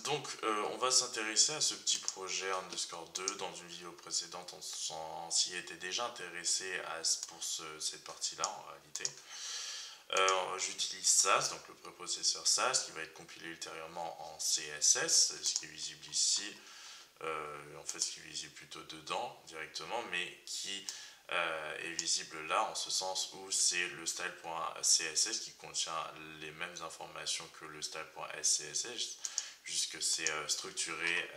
Donc, on va s'intéresser à ce petit projet underscore 2. Dans une vidéo précédente, on s'y était déjà intéressé pour cette partie-là en réalité. J'utilise SAS, donc le préprocesseur SAS, qui va être compilé ultérieurement en CSS, ce qui est visible ici. En fait, ce qui est visible plutôt dedans directement, mais qui est visible là, en ce sens où c'est le style.css qui contient les mêmes informations que le style.scss, puisque c'est structuré,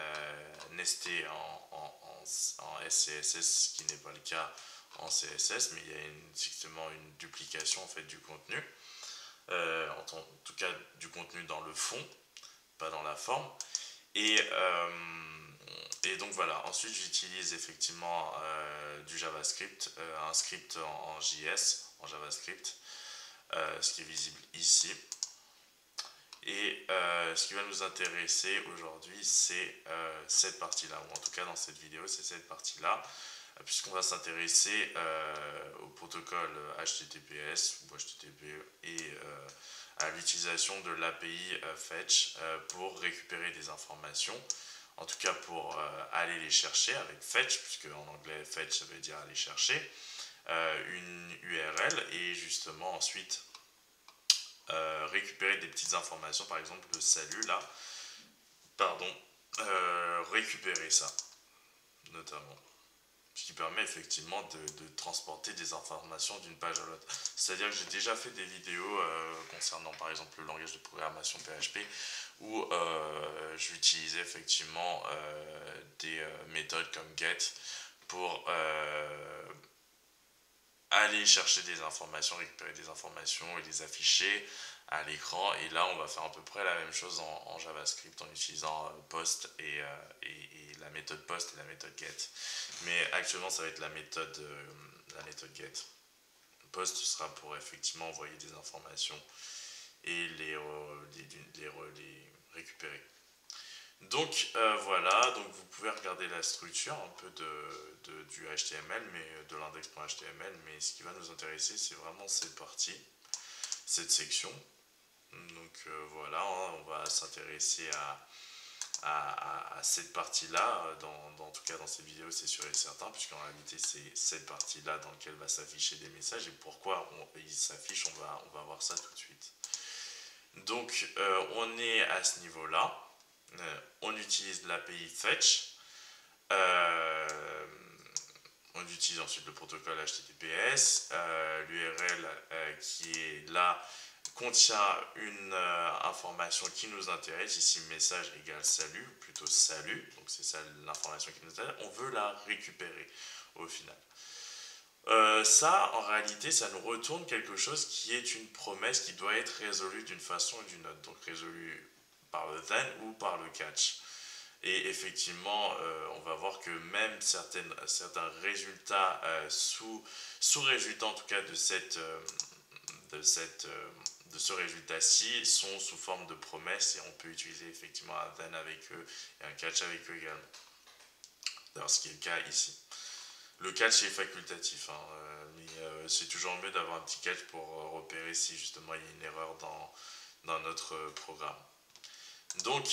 nesté en SCSS, ce qui n'est pas le cas en CSS, mais il y a justement une duplication en fait du contenu, en tout cas du contenu dans le fond, pas dans la forme. Et donc voilà, ensuite j'utilise effectivement du JavaScript, un script en JS, en JavaScript, ce qui est visible ici. Et ce qui va nous intéresser aujourd'hui, c'est cette partie-là, ou en tout cas dans cette vidéo, c'est cette partie-là, puisqu'on va s'intéresser au protocole HTTPS ou HTTP et à l'utilisation de l'API Fetch pour récupérer des informations, en tout cas pour aller les chercher avec Fetch, puisque en anglais Fetch ça veut dire aller chercher, une URL et justement ensuite récupérer des petites informations, par exemple le salut là, pardon, récupérer ça notamment. Ce qui permet effectivement de transporter des informations d'une page à l'autre. C'est-à-dire que j'ai déjà fait des vidéos concernant par exemple le langage de programmation PHP où j'utilisais effectivement des méthodes comme get pour aller chercher des informations, récupérer des informations et les afficher à l'écran. Et là, on va faire à peu près la même chose en JavaScript en utilisant post et la méthode post et la méthode get. Mais actuellement, ça va être la méthode get. Post sera pour effectivement envoyer des informations et les récupérer. Donc voilà, donc vous pouvez regarder la structure un peu du HTML, mais de l'index.html, mais ce qui va nous intéresser, c'est vraiment cette partie, cette section. Donc voilà, on va s'intéresser à cette partie-là, en tout cas dans cette vidéo, c'est sûr et certain, puisqu'en réalité, c'est cette partie-là dans laquelle va s'afficher des messages, et pourquoi ils s'affichent, on va voir ça tout de suite. Donc on est à ce niveau-là. On utilise l'API Fetch. On utilise ensuite le protocole HTTPS. L'URL qui est là contient une information qui nous intéresse. Ici, message égale salut, ou plutôt salut. Donc c'est ça l'information qui nous intéresse. On veut la récupérer au final. Ça, en réalité, ça nous retourne quelque chose qui est une promesse qui doit être résolue d'une façon ou d'une autre. Donc résolue par le then ou par le catch. Et effectivement, on va voir que même certains résultats sous-résultats en tout cas de ce résultat-ci sont sous forme de promesses et on peut utiliser effectivement un then avec eux et un catch avec eux également. D'ailleurs, ce qui est le cas ici. Le catch est facultatif, hein, mais c'est toujours mieux d'avoir un petit catch pour repérer si justement il y a une erreur dans notre programme. Donc,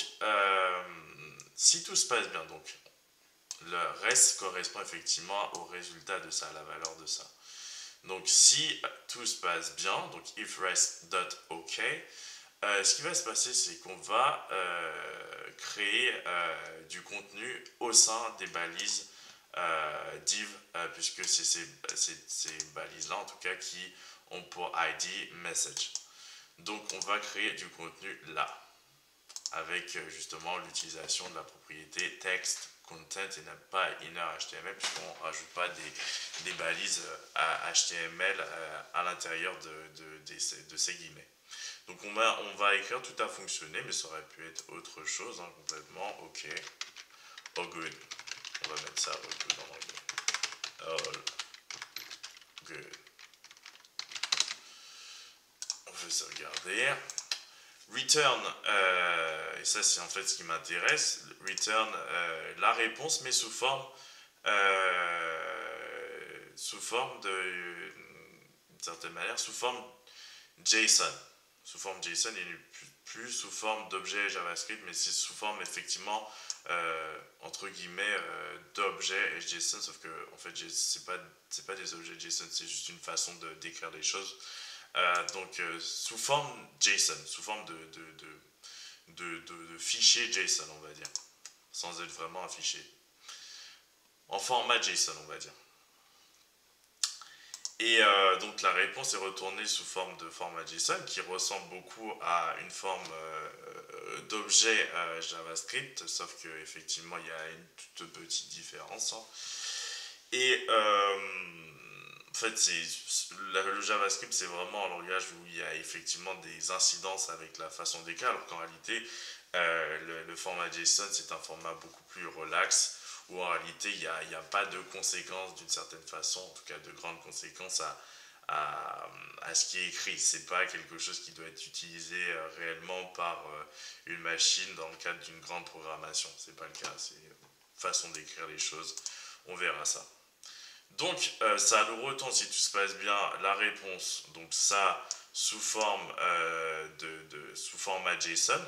si tout se passe bien, donc le reste correspond effectivement au résultat de ça, à la valeur de ça. Donc, si tout se passe bien, donc if rest.ok, ce qui va se passer, c'est qu'on va créer du contenu au sein des balises div, puisque c'est ces balises-là, en tout cas, qui ont pour ID message. Donc, on va créer du contenu là, avec justement l'utilisation de la propriété text content et non pas inner HTML, puisqu'on ne rajoute pas des balises HTML à l'intérieur de ces guillemets. Donc on va écrire tout a fonctionné, mais ça aurait pu être autre chose, hein, complètement. Ok, all good. On va mettre ça all good en anglais. All good. On va sauvegarder. Return, et ça c'est en fait ce qui m'intéresse, return la réponse, mais sous forme d'une certaine manière, sous forme JSON. Sous forme JSON et plus sous forme d'objet JavaScript, mais c'est sous forme effectivement entre guillemets d'objets JSON, sauf que en fait c'est pas des objets JSON, c'est juste une façon de décrire les choses. Donc sous forme JSON, sous forme de fichier JSON, on va dire, sans être vraiment un fichier. En format JSON, on va dire. Et donc la réponse est retournée sous forme de format JSON qui ressemble beaucoup à une forme d'objet JavaScript, sauf qu'effectivement il y a une toute petite différence. Hein. Et en fait, le JavaScript, c'est vraiment un langage où il y a effectivement des incidences avec la façon d'écrire, alors qu'en réalité, le format JSON, c'est un format beaucoup plus relax, où en réalité, il n'y a pas de conséquences d'une certaine façon, en tout cas de grandes conséquences à ce qui est écrit. C'est pas quelque chose qui doit être utilisé réellement par une machine dans le cadre d'une grande programmation. C'est pas le cas, c'est une façon d'écrire les choses. On verra ça. Donc, ça nous retourne, si tout se passe bien, la réponse. Donc, ça, sous forme sous format JSON.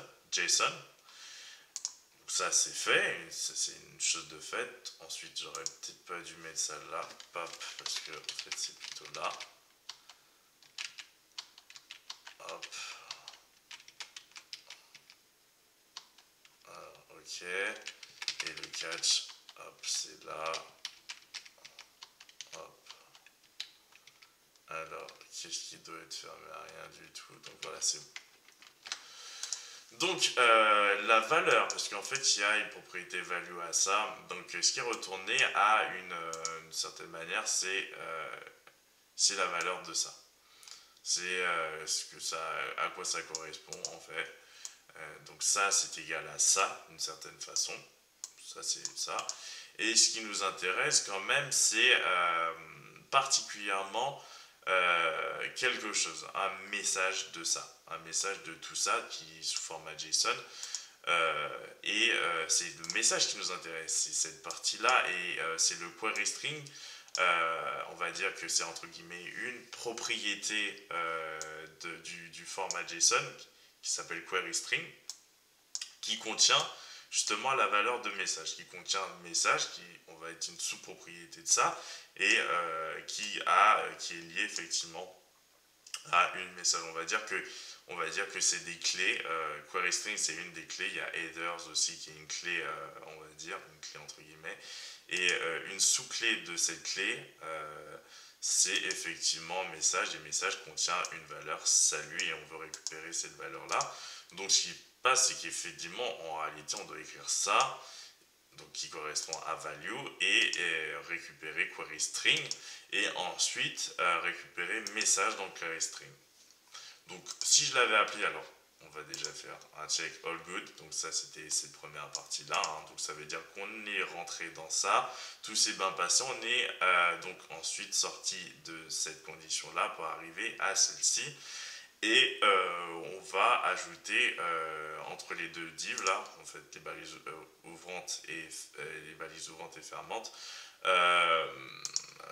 Donc, ça, c'est fait. C'est une chose de fait. Ensuite, j'aurais peut-être pas dû mettre ça là. Pop, parce que, en fait, c'est plutôt là. Hop. Alors, ok. Et le catch, hop, c'est là. Hop. Alors, qu'est-ce qui doit être fermé? Rien du tout. Donc voilà, c'est bon. Donc, la valeur, parce qu'en fait, il y a une propriété value à ça. Donc, ce qui est retourné à une certaine manière, c'est la valeur de ça. C'est à quoi ça correspond, en fait. Donc, ça, c'est égal à ça, d'une certaine façon. Ça, c'est ça. Et ce qui nous intéresse, quand même, c'est particulièrement quelque chose, un message de ça, un message de tout ça qui est sous format JSON. C'est le message qui nous intéresse, c'est cette partie-là, et c'est le query string. On va dire que c'est entre guillemets une propriété du format JSON qui s'appelle query string, qui contient justement la valeur de message, qui contient un message qui, on va être une sous-propriété de ça, et qui est lié effectivement à une message. On va dire que c'est des clés. Query string, c'est une des clés. Il y a headers aussi qui est une clé, on va dire, une clé entre guillemets. Et une sous-clé de cette clé, c'est effectivement message. Et message contient une valeur salut, et on veut récupérer cette valeur-là. Donc ce qui passe, c'est qu'effectivement, en réalité, on doit écrire ça, donc qui correspond à value, et récupérer query string, et ensuite récupérer message dans query string. Donc si je l'avais appelé, alors on va déjà faire un check all good. Donc ça, c'était cette première partie là, hein. Donc ça veut dire qu'on est rentré dans ça, tout s'est bien passé, on est donc ensuite sorti de cette condition là pour arriver à celle-ci. Et on va ajouter entre les deux divs là, en fait les balises ouvrantes et les balises ouvrantes et fermantes,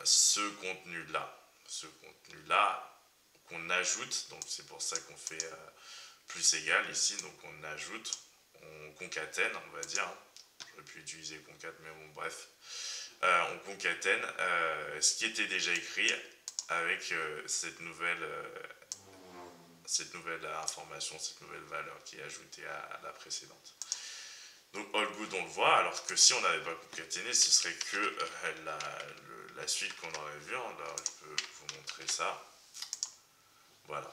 ce contenu là qu'on ajoute. Donc c'est pour ça qu'on fait plus égal ici. Donc on ajoute, on concatène, on va dire. J'aurais pu utiliser concat, mais bon bref, on concatène ce qui était déjà écrit avec cette nouvelle information, cette nouvelle valeur qui est ajoutée à la précédente. Donc all good, on le voit, alors que si on n'avait pas concaténé, ce serait que la suite qu'on aurait vue. Alors je peux vous montrer ça. Voilà.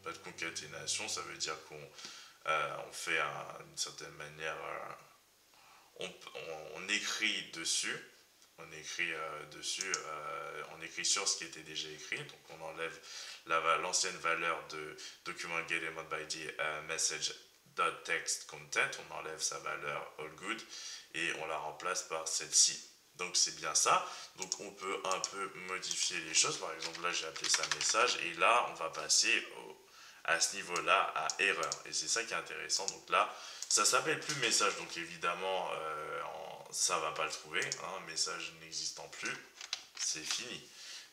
Pas de concaténation, ça veut dire qu'on fait d'une certaine manière, on écrit dessus. On écrit sur ce qui était déjà écrit, donc on enlève l'ancienne valeur de document getEmount by the message.text content, on enlève sa valeur all good et on la remplace par celle-ci. Donc c'est bien ça. Donc on peut un peu modifier les choses. Par exemple là j'ai appelé ça message, et là on va passer à ce niveau-là à erreur, et c'est ça qui est intéressant. Donc là ça s'appelle plus message, donc évidemment ça va pas le trouver, hein, message n'existant plus, c'est fini,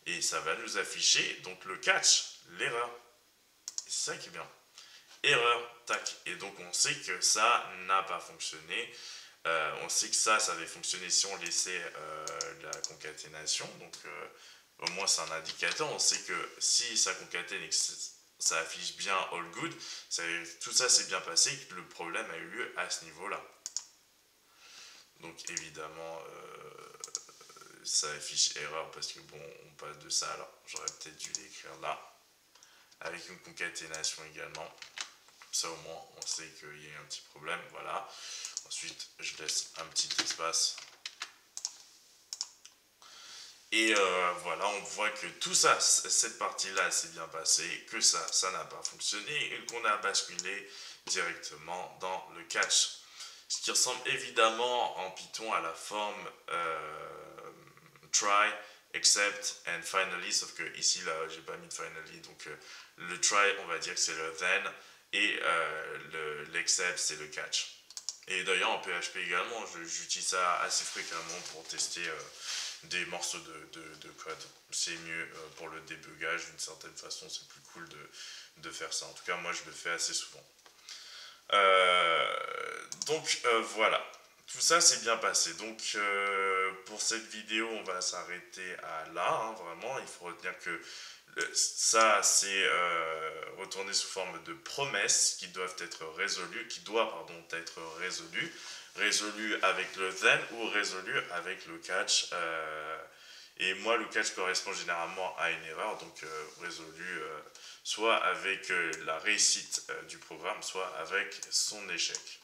et ça va nous afficher donc le catch, l'erreur. C'est ça qui est bien. erreur, tac. Et donc on sait que ça n'a pas fonctionné. On sait que ça avait fonctionné si on laissait la concaténation. Donc au moins c'est un indicateur. On sait que si ça concatène et que ça affiche bien all good, tout ça s'est bien passé et que le problème a eu lieu à ce niveau-là. Donc évidemment, ça affiche erreur parce que bon, on passe de ça. Alors j'aurais peut-être dû l'écrire là, avec une concaténation également. Ça au moins, on sait qu'il y a un petit problème. Voilà. Ensuite, je laisse un petit espace. Et voilà, on voit que tout ça, cette partie-là s'est bien passée, que ça n'a pas fonctionné et qu'on a basculé directement dans le catch. Ce qui ressemble évidemment en Python à la forme try, except and finally, sauf que ici, là, j'ai pas mis de finally, donc le try, on va dire que c'est le then, et l'except, c'est le catch. Et d'ailleurs, en PHP également, j'utilise ça assez fréquemment pour tester des morceaux de code. C'est mieux pour le débugage, d'une certaine façon, c'est plus cool de faire ça. En tout cas, moi, je le fais assez souvent. Donc, voilà. Tout ça s'est bien passé. Donc, pour cette vidéo, on va s'arrêter à là. Hein, vraiment, il faut retenir que ça, c'est retourné sous forme de promesses qui doivent être résolues, être résolues avec le then ou résolues avec le catch. Et moi, le catch correspond généralement à une erreur, donc résolu soit avec la réussite du programme, soit avec son échec.